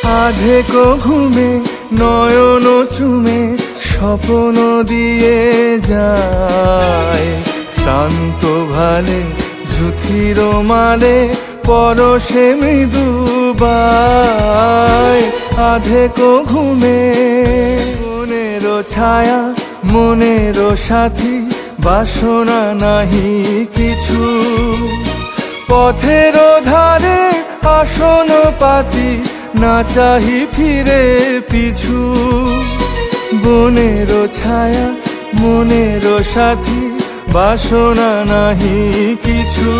আধেকো ঘুমে নয়ন চুমে স্বপ্ন দিয়ে যায়, শ্রান্ত ভালে জুথির মালে পরশে মৃদু বায়। আধেকো ঘুমে মনের ছায়া মনের সাথী, বাসনা নাহি কিছু, পথের ধারে আসন পাতি না চাহি ফিরে পিছু। বনের ছায়া মনের সাথী, বাসনা নাহি কিছু,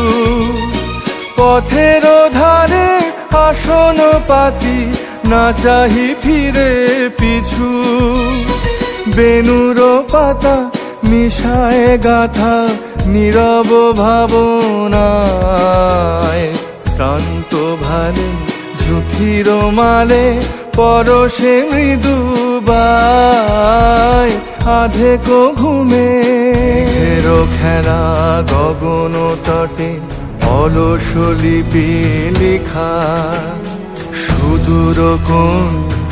পথের ধারে আসন পাতি না চাহি ফিরে পিছু। বেনুর পাতা মিশায় গাথা নীরব ভাবনায়, শ্রান্ত ভালে জুথির মালে পরশে মৃদু বায়। আধেকো ঘুমে খেলা গগন তটে অলস লিপি লিখা, সুদূর কোন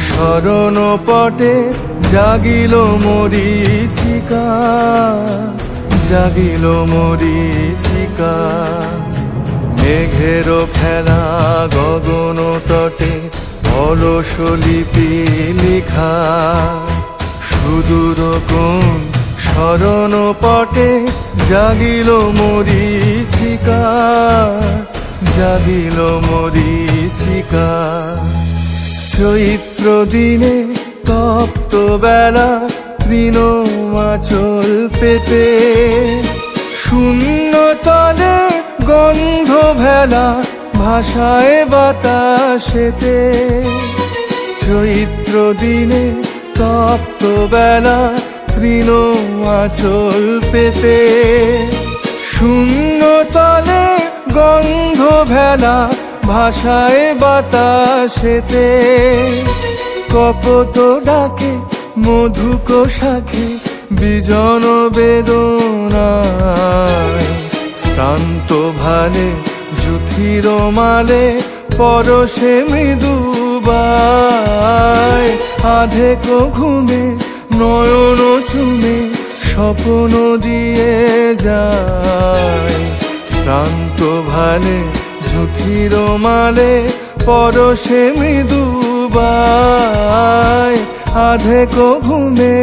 শরণ পটে জাগিল মরীচিকা, জাগিল মরীচিকা। মেঘের খেলা গগন তটে অলস লিপি লিখা, সুদূর কোন শরণ পটে জাগিল মরীচিকা, জাগিল মরীচিকা। চৈত্র দিনে তপ্ত বেলা তৃণ আঁচল পেতে, শূন্য তলে গন্ধ ভেলা ভাষায় বাতাসেতে। চৈত্র দিনে তপ্ত বেলা তৃণ আঁচল পেতে, শূন্য তলে গন্ধ ভেলা ভাষায় বাতাসেতে। কপত ডাকে মধুক শাখে বিজন বেদনায়, শ্রান্ত ভালে জুথির মালে পরশে মৃদু বায়। আধেকো ঘুমে নয়ন চুমে স্বপ্ন দিয়ে যায়, শ্রান্ত ভালে জুথির মালে পরশে মৃদু বায়। আধেকো ঘুমে